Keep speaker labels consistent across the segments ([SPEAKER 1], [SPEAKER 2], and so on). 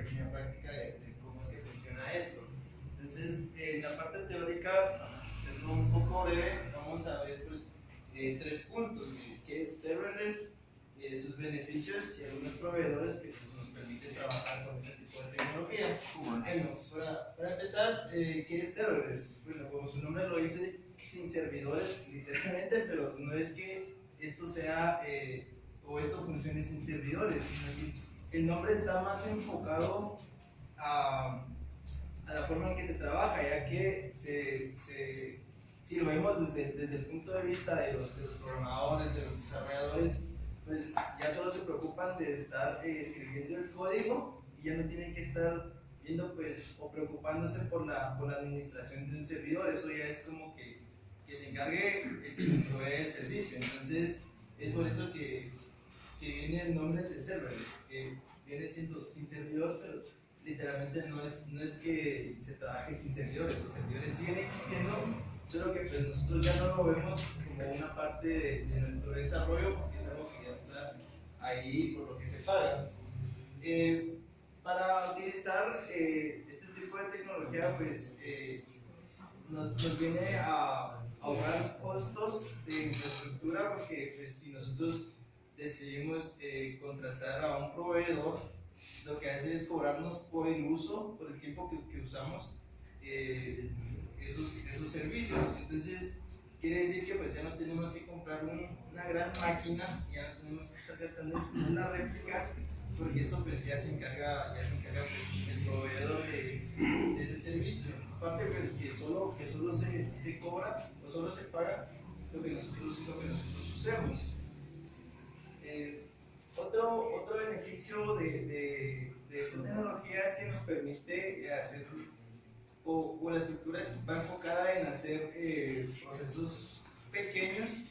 [SPEAKER 1] pequeña práctica de cómo es que funciona esto. Entonces, en la parte teórica, siendo un poco breve, vamos a ver pues, 3 puntos, que es serverless, sus beneficios y algunos proveedores que pues, nos permiten trabajar con este tipo de tecnología. Bueno, para empezar, ¿qué es serverless? Bueno, como su nombre lo dice, sin servidores, literalmente, pero no es que esto sea o esto funcione sin servidores, sino que el nombre está más enfocado a la forma en que se trabaja, ya que si lo vemos desde el punto de vista de los programadores, de los desarrolladores, pues ya solo se preocupan de estar escribiendo el código y ya no tienen que estar viendo pues o preocupándose por la administración de un servidor. Eso ya es como que se encargue el que nos provee el servicio. Entonces es por eso que viene el nombre de serverless, que viene siendo sin servidor, pero literalmente no es que se trabaje sin servidores. Los servidores siguen existiendo, solo que pues, nosotros ya no lo vemos como una parte de nuestro desarrollo, porque es algo que ya está ahí por lo que se paga. Para utilizar este tipo de tecnología, pues nos viene a ahorrar costos de infraestructura, porque pues, si nosotros decidimos contratar a un proveedor, lo que hace es cobrarnos por el uso, por el tiempo que usamos esos servicios. Entonces, quiere decir que pues ya no tenemos que comprar una gran máquina, ya no tenemos que estar gastando en una réplica, porque eso pues ya se encarga pues, el proveedor de ese servicio. Aparte pues que solo se cobra o solo se paga lo que nosotros usemos. Otro beneficio de esta tecnología es que nos permite hacer, o la estructura va enfocada en hacer procesos pequeños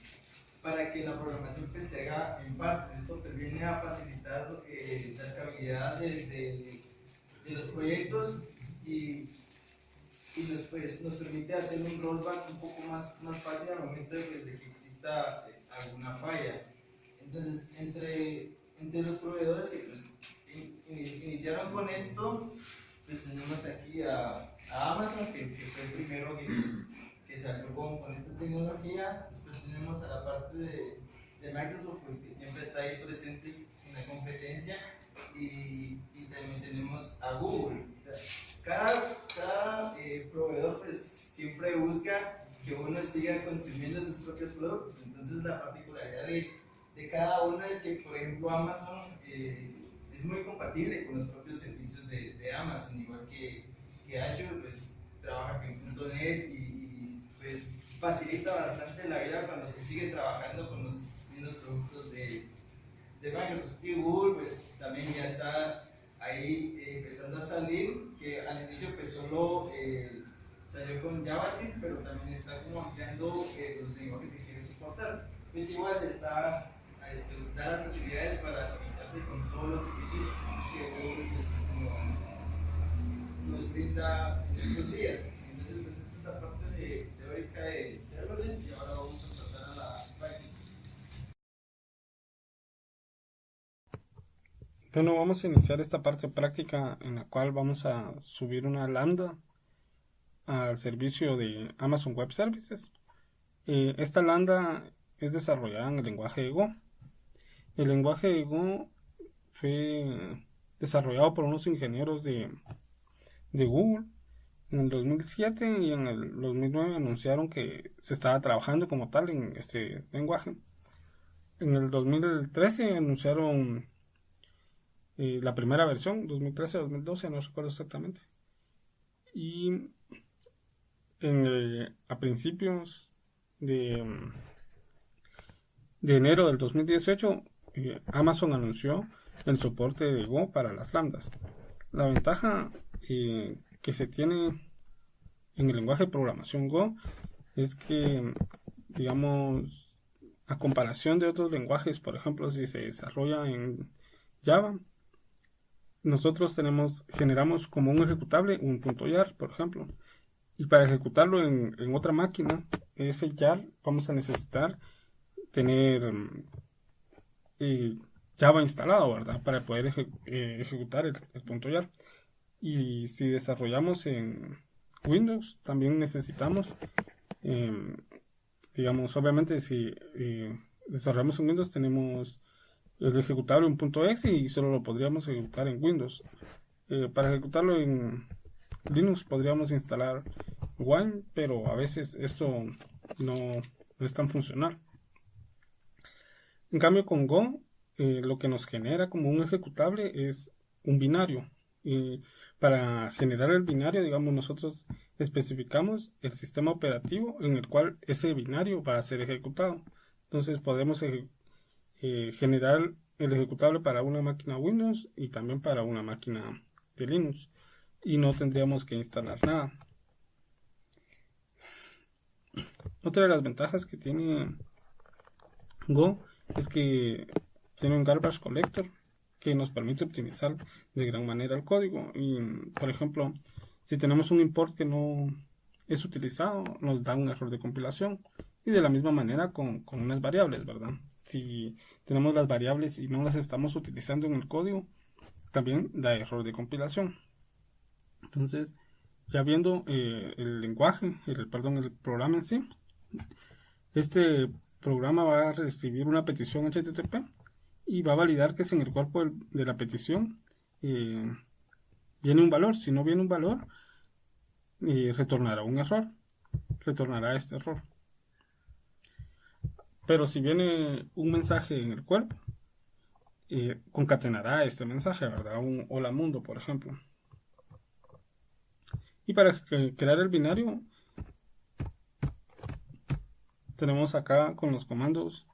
[SPEAKER 1] para que la programación pues, se haga en partes. Esto pues, viene a facilitar la escalabilidad de los proyectos y nos permite hacer un rollback un poco más fácil al momento de que exista alguna falla. Entonces, entre los proveedores que pues, iniciaron con esto, pues tenemos aquí a Amazon, que fue el primero que salió con esta tecnología. Después tenemos a la parte de Microsoft, pues, que siempre está ahí presente en la competencia, y también tenemos a Google. O sea, cada proveedor pues, siempre busca que uno siga consumiendo sus propios productos. Entonces, la particularidad de cada uno es que, por ejemplo, Amazon es muy compatible con los propios servicios de Amazon, igual que Azure pues, trabaja con .NET y pues, facilita bastante la vida cuando se sigue trabajando con los mismos productos de Microsoft. Y Google pues, también ya está ahí empezando a salir, que al inicio pues, solo salió con JavaScript, pero también está como ampliando los lenguajes que quiere soportar. Pues igual está pues, da las facilidades para conectarse con todos los servicios que Google pues, nos brinda estos días. Entonces, pues esta es la parte teórica de serverless, y ahora vamos a pasar a la práctica.
[SPEAKER 2] Bueno, vamos a iniciar esta parte práctica en la cual vamos a subir una lambda al servicio de Amazon Web Services. Esta lambda es desarrollada en el lenguaje de Go. El lenguaje de Go fue desarrollado por unos ingenieros de Google en el 2007, y en el 2009 anunciaron que se estaba trabajando como tal en este lenguaje. En el 2013 anunciaron la primera versión, 2013-2012, no recuerdo exactamente. Y a principios de enero del 2018, Amazon anunció el soporte de Go para las lambdas. La ventaja que se tiene en el lenguaje de programación Go es que, digamos, a comparación de otros lenguajes, por ejemplo, si se desarrolla en Java, nosotros generamos como un ejecutable un .jar, por ejemplo, y para ejecutarlo en otra máquina, ese jar vamos a necesitar tener Java instalado, ¿verdad? Para poder ejecutar el punto .jar. Y si desarrollamos en Windows, también necesitamos, digamos, obviamente si desarrollamos en Windows, tenemos el ejecutable en .exe y solo lo podríamos ejecutar en Windows. Para ejecutarlo en Linux podríamos instalar Wine, pero a veces esto no es tan funcional. En cambio con Go, lo que nos genera como un ejecutable es un binario. Y para generar el binario, digamos, nosotros especificamos el sistema operativo en el cual ese binario va a ser ejecutado. Entonces podemos generar el ejecutable para una máquina Windows y también para una máquina de Linux. Y no tendríamos que instalar nada. Otra de las ventajas que tiene Go es que tiene un garbage collector que nos permite optimizar de gran manera el código. Y, por ejemplo, si tenemos un import que no es utilizado, nos da un error de compilación. Y de la misma manera con unas variables, ¿verdad? Si tenemos las variables y no las estamos utilizando en el código, también da error de compilación. Entonces, ya viendo el lenguaje, el programa en sí, este programa va a recibir una petición HTTP y va a validar que si en el cuerpo de la petición viene un valor. Si no viene un valor, retornará un error, retornará este error. Pero si viene un mensaje en el cuerpo, concatenará este mensaje, ¿verdad? Un hola mundo, por ejemplo. Y para crear el binario, tenemos acá con los comandos,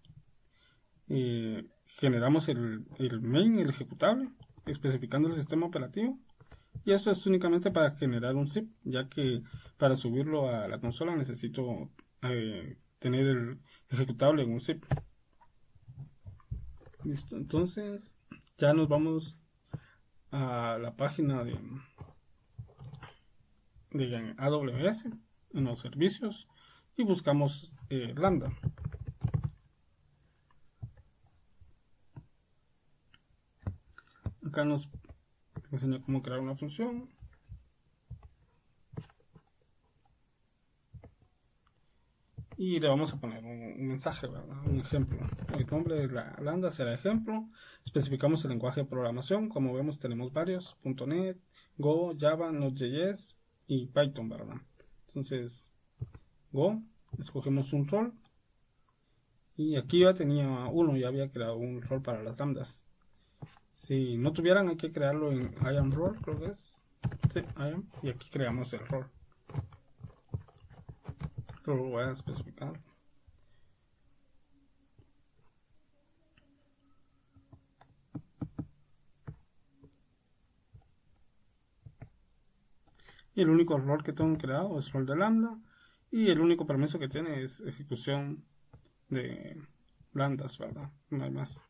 [SPEAKER 2] generamos el main, el ejecutable, especificando el sistema operativo. Y esto es únicamente para generar un zip, ya que para subirlo a la consola necesito tener el ejecutable en un zip. Listo, entonces ya nos vamos a la página de AWS en los servicios y buscamos Lambda. Acá nos enseña cómo crear una función. Y le vamos a poner un mensaje, ¿verdad? Un ejemplo. El nombre de la lambda será ejemplo. Especificamos el lenguaje de programación. Como vemos tenemos varios. .NET, Go, Java, Node.js y Python, ¿verdad? Entonces, Go, escogemos un rol. Y aquí ya tenía uno, ya había creado un rol para las lambdas. Si no tuvieran, hay que crearlo en IAM role, creo que es. Sí, IAM. Y aquí creamos el rol. Lo voy a especificar. Y el único rol que tengo creado es rol de lambda. Y el único permiso que tiene es ejecución de lambdas, ¿verdad? No hay más.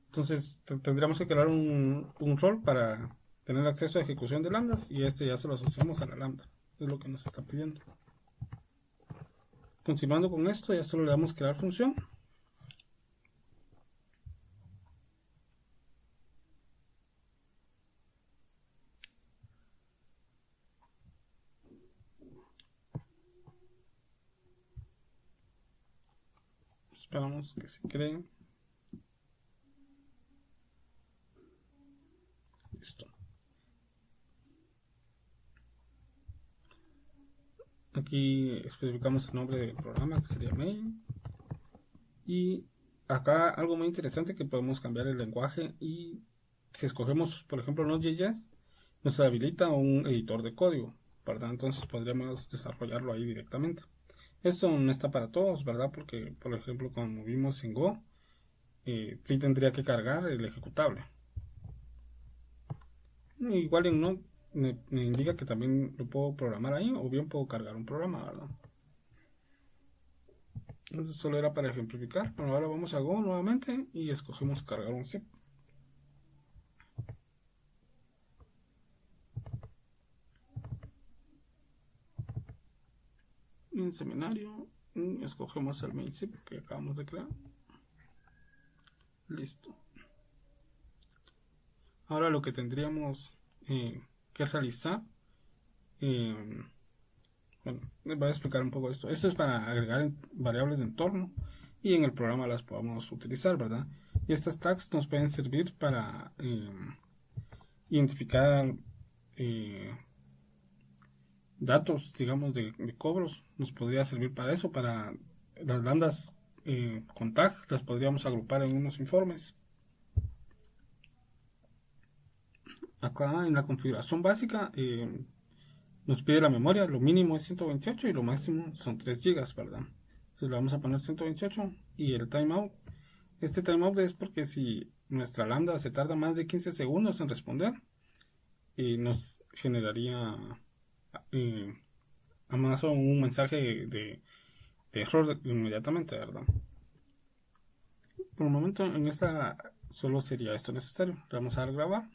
[SPEAKER 2] Entonces tendríamos que crear un rol para tener acceso a ejecución de lambdas. Y este ya se lo asociamos a la lambda. Es lo que nos está pidiendo. Continuando con esto, ya solo le damos crear función. Esperamos que se cree. Listo. Aquí especificamos el nombre del programa, que sería main. Y acá algo muy interesante, que podemos cambiar el lenguaje, y si escogemos por ejemplo Node.js, nos habilita un editor de código, ¿verdad? Entonces podríamos desarrollarlo ahí directamente. Esto no está para todos, ¿verdad? Porque por ejemplo, como vimos en Go, sí tendría que cargar el ejecutable. Igual en Node me indica que también lo puedo programar ahí, o bien puedo cargar un programa, ¿verdad? Entonces solo era para ejemplificar. Bueno, ahora vamos a Go nuevamente y escogemos cargar un zip. En seminario escogemos el main zip que acabamos de crear. Listo. Ahora lo que tendríamos que realizar, bueno, les voy a explicar un poco esto. Esto es para agregar variables de entorno y en el programa las podamos utilizar, ¿verdad? Y estas tags nos pueden servir para identificar datos, digamos, de cobros. Nos podría servir para eso, para las lambdas con tag, las podríamos agrupar en unos informes. Acá en la configuración básica nos pide la memoria, lo mínimo es 128 y lo máximo son 3 GB, ¿verdad? Entonces le vamos a poner 128 y el timeout. Este timeout es porque si nuestra lambda se tarda más de 15 segundos en responder, nos generaría Amazon un mensaje de error inmediatamente, ¿verdad? Por el momento en esta solo sería esto necesario. Le vamos a dar grabar.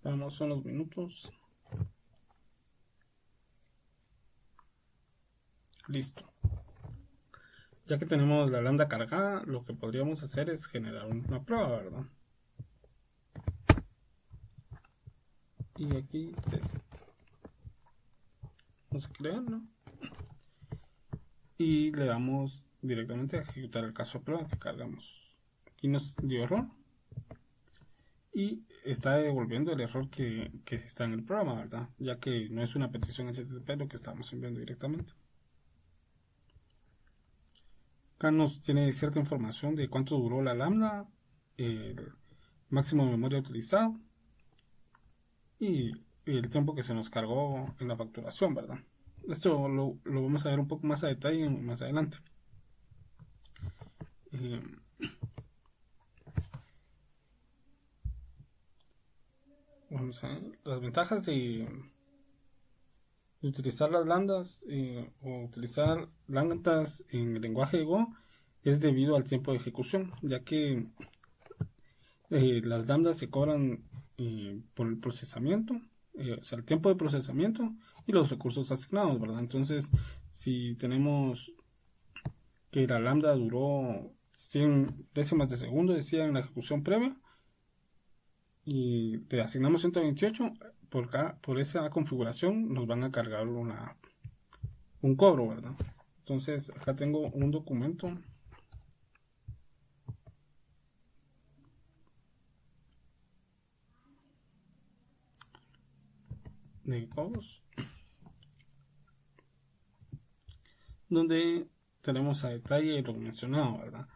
[SPEAKER 2] Esperamos unos minutos. Listo. Ya que tenemos la lambda cargada, lo que podríamos hacer es generar una prueba, ¿verdad? Y aquí test. Vamos a crearlo. Y le damos directamente a ejecutar el caso de prueba que cargamos. Aquí nos dio error. Y está devolviendo el error que está en el programa, ¿verdad? Ya que no es una petición HTTP lo que estamos enviando directamente. Acá nos tiene cierta información de cuánto duró la lambda, el máximo de memoria utilizado y el tiempo que se nos cargó en la facturación, ¿verdad? Esto lo vamos a ver un poco más a detalle más adelante. Vamos a ver las ventajas de utilizar las lambdas o utilizar lambdas en el lenguaje de Go es debido al tiempo de ejecución, ya que las lambdas se cobran por el procesamiento, o sea, el tiempo de procesamiento y los recursos asignados, ¿verdad? Entonces, si tenemos que la lambda duró 100 décimas de segundo, decía en la ejecución previa, y le asignamos 128, por esa configuración nos van a cargar un cobro, ¿verdad? Entonces, acá tengo un documento de cobros donde tenemos a detalle lo mencionado, ¿verdad?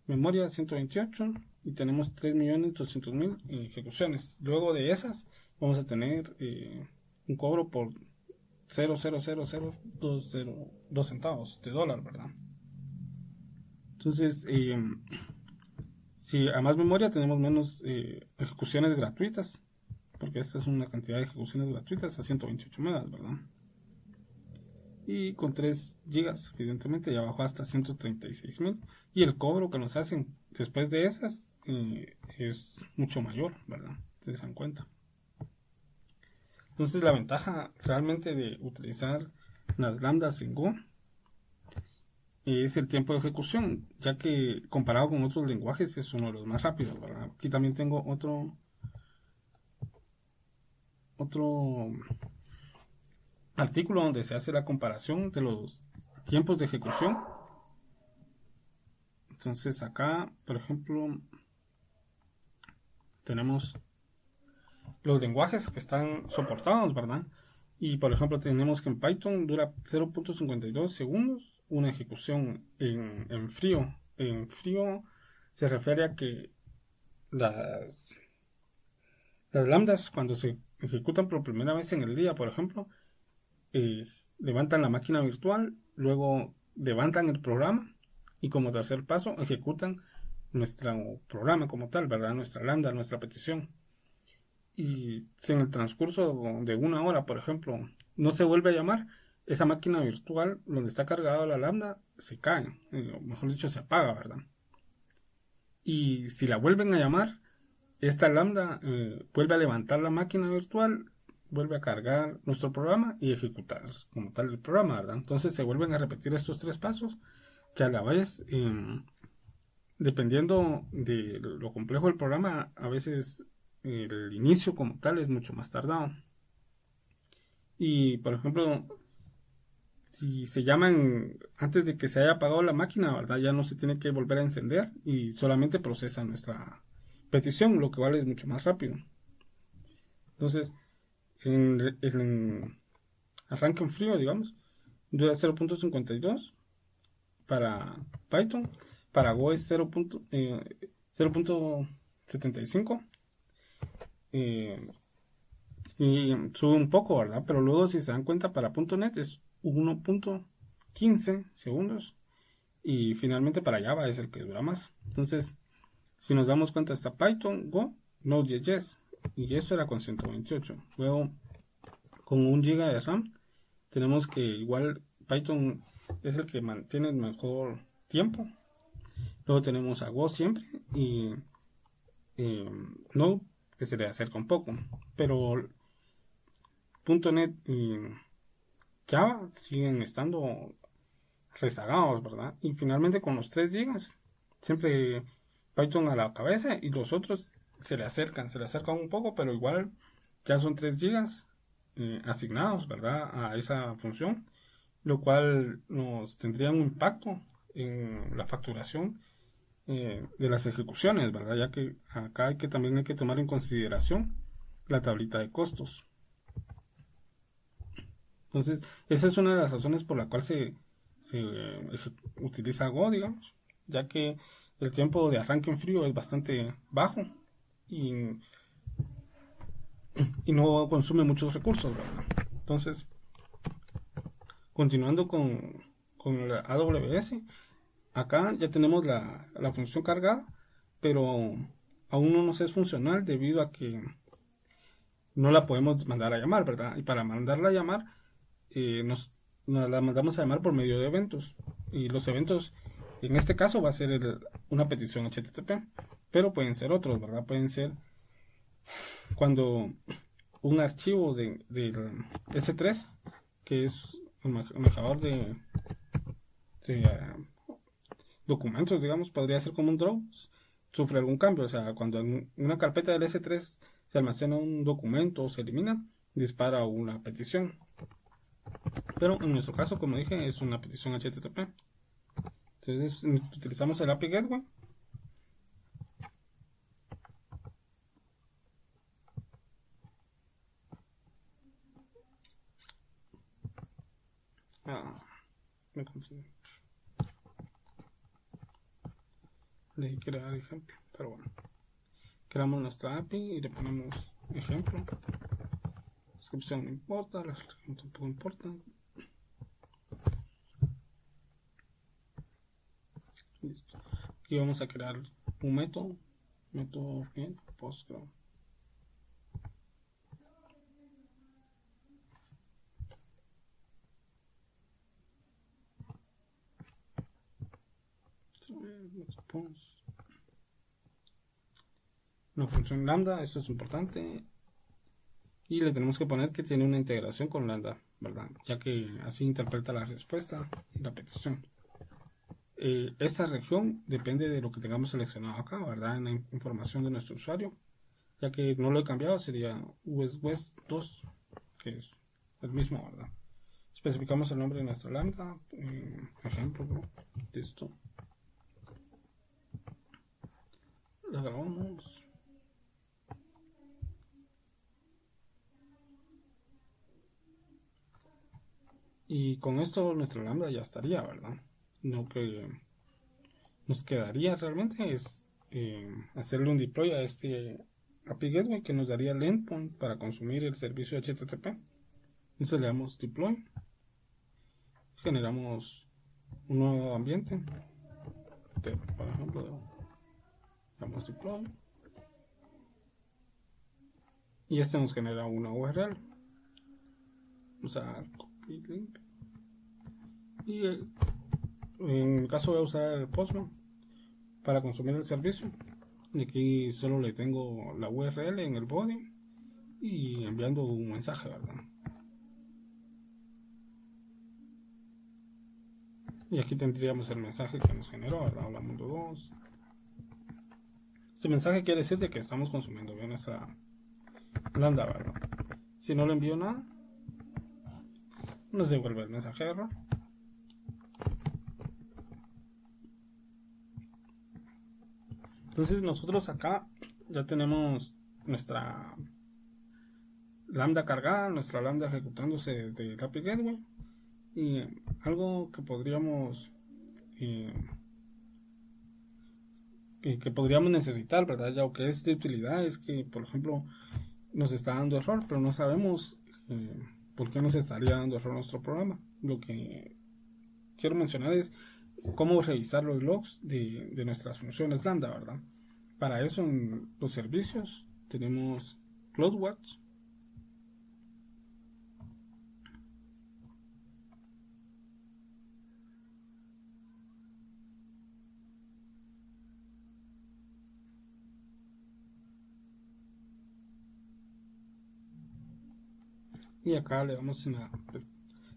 [SPEAKER 2] Memoria 128 y tenemos 3.200.000 ejecuciones. Luego de esas vamos a tener un cobro por 0.000.202 centavos de dólar, ¿verdad? Entonces, si a más memoria tenemos menos ejecuciones gratuitas, porque esta es una cantidad de ejecuciones gratuitas a 128 megas, ¿verdad? Y con 3 gigas, evidentemente, ya bajó hasta 136.000. Y el cobro que nos hacen después de esas es mucho mayor, ¿verdad? Se dan cuenta. Entonces, la ventaja realmente de utilizar las lambdas en Go es el tiempo de ejecución, ya que comparado con otros lenguajes es uno de los más rápidos, ¿verdad? Aquí también tengo otro artículo donde se hace la comparación de los tiempos de ejecución. Entonces acá, por ejemplo, tenemos los lenguajes que están soportados, ¿verdad? Y por ejemplo tenemos que en Python dura 0.52 segundos una ejecución en frío. En frío se refiere a que las lambdas cuando se ejecutan por primera vez en el día, por ejemplo, levantan la máquina virtual, luego levantan el programa y como tercer paso ejecutan nuestro programa como tal, ¿verdad? Nuestra lambda, nuestra petición. Y si en el transcurso de una hora, por ejemplo, no se vuelve a llamar, esa máquina virtual donde está cargada la lambda se cae, o mejor dicho, se apaga, ¿verdad? Y si la vuelven a llamar, esta lambda vuelve a levantar la máquina virtual, vuelve a cargar nuestro programa y ejecutar como tal el programa, ¿verdad? Entonces se vuelven a repetir estos 3 pasos que a la vez, dependiendo de lo complejo del programa, a veces el inicio como tal es mucho más tardado. Y por ejemplo, si se llaman antes de que se haya apagado la máquina, ¿verdad? Ya no se tiene que volver a encender y solamente procesa nuestra petición, lo que vale es mucho más rápido. Entonces, en arranque en frío, digamos, dura 0.52 para Python, para Go es 0.75. Y sube un poco, ¿verdad? Pero luego, si se dan cuenta, para .NET es 1.15 segundos. Y finalmente para Java es el que dura más. Entonces, si nos damos cuenta, está Python, Go, Node.js. Y eso era con 128. Luego, con 1 GB de RAM, tenemos que igual Python es el que mantiene el mejor tiempo. Luego tenemos a Go siempre. Y Node, que se le acerca un poco. Pero .NET y Java siguen estando rezagados, ¿verdad? Y finalmente con los 3 GB, siempre Python a la cabeza y los otros se le acercan un poco, pero igual ya son 3 GB asignados, ¿verdad? A esa función, lo cual nos tendría un impacto en la facturación de las ejecuciones, ¿verdad? Ya que acá también hay que tomar en consideración la tablita de costos. Entonces, esa es una de las razones por la cual se utiliza Go, digamos, ya que el tiempo de arranque en frío es bastante bajo y no consume muchos recursos, ¿verdad? Entonces, continuando con la AWS, acá ya tenemos la función cargada, pero aún no nos es funcional debido a que no la podemos mandar a llamar, ¿verdad? Y para mandarla a llamar, nos la mandamos a llamar por medio de eventos. Y los eventos, en este caso, va a ser una petición HTTP, pero pueden ser otros, ¿verdad? Pueden ser cuando un archivo del S3, que es un manejador de documentos, digamos, podría ser como un Dropbox, sufre algún cambio. O sea, cuando en una carpeta del S3 se almacena un documento o se elimina, dispara una petición. Pero en nuestro caso, como dije, es una petición HTTP. Entonces utilizamos el API Gateway. Me confundí. Le crear ejemplo, pero bueno. Creamos nuestra API y le ponemos ejemplo. Descripción no importa, la descripción tampoco importa. Listo. Aquí vamos a crear un método bien, Postgres. Una función lambda, esto es importante. Y le tenemos que poner que tiene una integración con lambda, ¿verdad? Ya que así interpreta la respuesta y la petición. Esta región depende de lo que tengamos seleccionado acá, ¿verdad? En la información de nuestro usuario, ya que no lo he cambiado, sería US 2, que es el mismo, ¿verdad? Especificamos el nombre de nuestra lambda, ejemplo, ¿no? Listo. La grabamos. Y con esto nuestra lambda ya estaría, ¿verdad? Lo que nos quedaría realmente es hacerle un deploy a este API Gateway que nos daría el endpoint para consumir el servicio HTTP. Entonces le damos deploy, generamos un nuevo ambiente, por ejemplo damos deploy y este nos genera una URL. Vamos a dar copy link y en el caso voy a usar el Postman para consumir el servicio, y aquí solo le tengo la URL en el body y enviando un mensaje, ¿verdad? Y aquí tendríamos el mensaje que nos generó, ¿verdad? Hola mundo 2. Este mensaje quiere decir de que estamos consumiendo bien esta lambda, ¿verdad? Si no le envío nada, nos devuelve el mensaje de error. Entonces nosotros acá ya tenemos nuestra lambda cargada, nuestra lambda ejecutándose desde el API Gateway, y algo que podríamos necesitar, ¿verdad? Ya que es de utilidad, es que por ejemplo nos está dando error, pero no sabemos por qué nos estaría dando error nuestro programa. Lo que quiero mencionar es cómo revisar los logs de nuestras funciones lambda, ¿verdad? Para eso en los servicios tenemos CloudWatch. Y acá le damos en el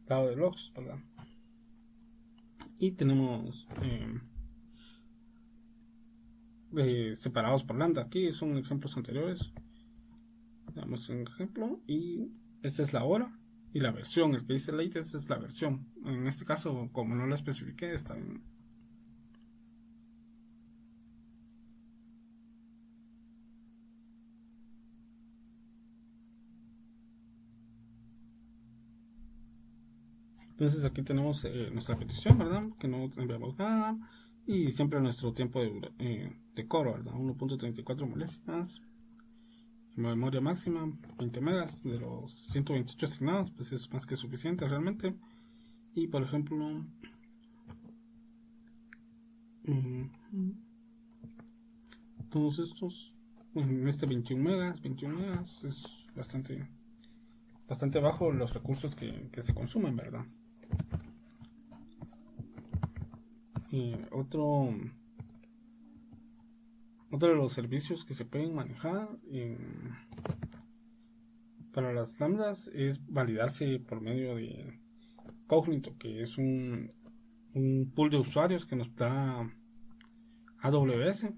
[SPEAKER 2] lado de logs, ¿verdad? Y tenemos separados por lambda. Aquí son ejemplos anteriores. Damos un ejemplo y esta es la hora y la versión. El que dice latest es la versión. En este caso, como no la especifiqué, está bien. Entonces aquí tenemos nuestra petición, ¿verdad? Que no enviamos nada. Y siempre nuestro tiempo de coro, ¿verdad? 1.34 milésimas. Memoria máxima, 20 megas de los 128 asignados, pues es más que suficiente realmente. Y por ejemplo, todos estos, en este 21 megas es bastante bajo los recursos que se consumen, ¿verdad? Otro de los servicios que se pueden manejar para las lambdas es validarse por medio de Cognito, que es un pool de usuarios que nos da AWS.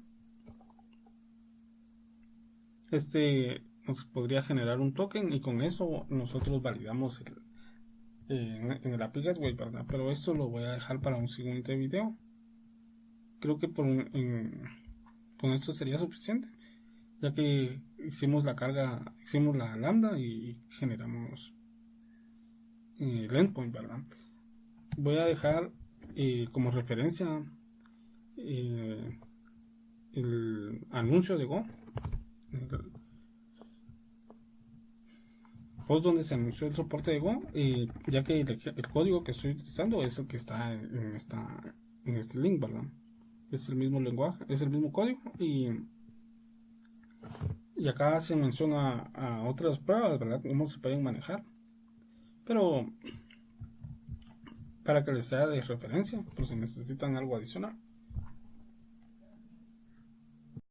[SPEAKER 2] Este nos podría generar un token y con eso nosotros validamos en el API Gateway, ¿verdad? Pero esto lo voy a dejar para un siguiente video. Creo que con esto sería suficiente, ya que hicimos la lambda y generamos el endpoint, ¿verdad? Voy a dejar como referencia el anuncio de Go, el post donde se anunció el soporte de Go, ya que el código que estoy utilizando es el que está en este link, ¿verdad? Es el mismo lenguaje, es el mismo código, y acá se menciona a otras pruebas, ¿verdad? Cómo se pueden manejar, pero para que les sea de referencia por si necesitan algo adicional.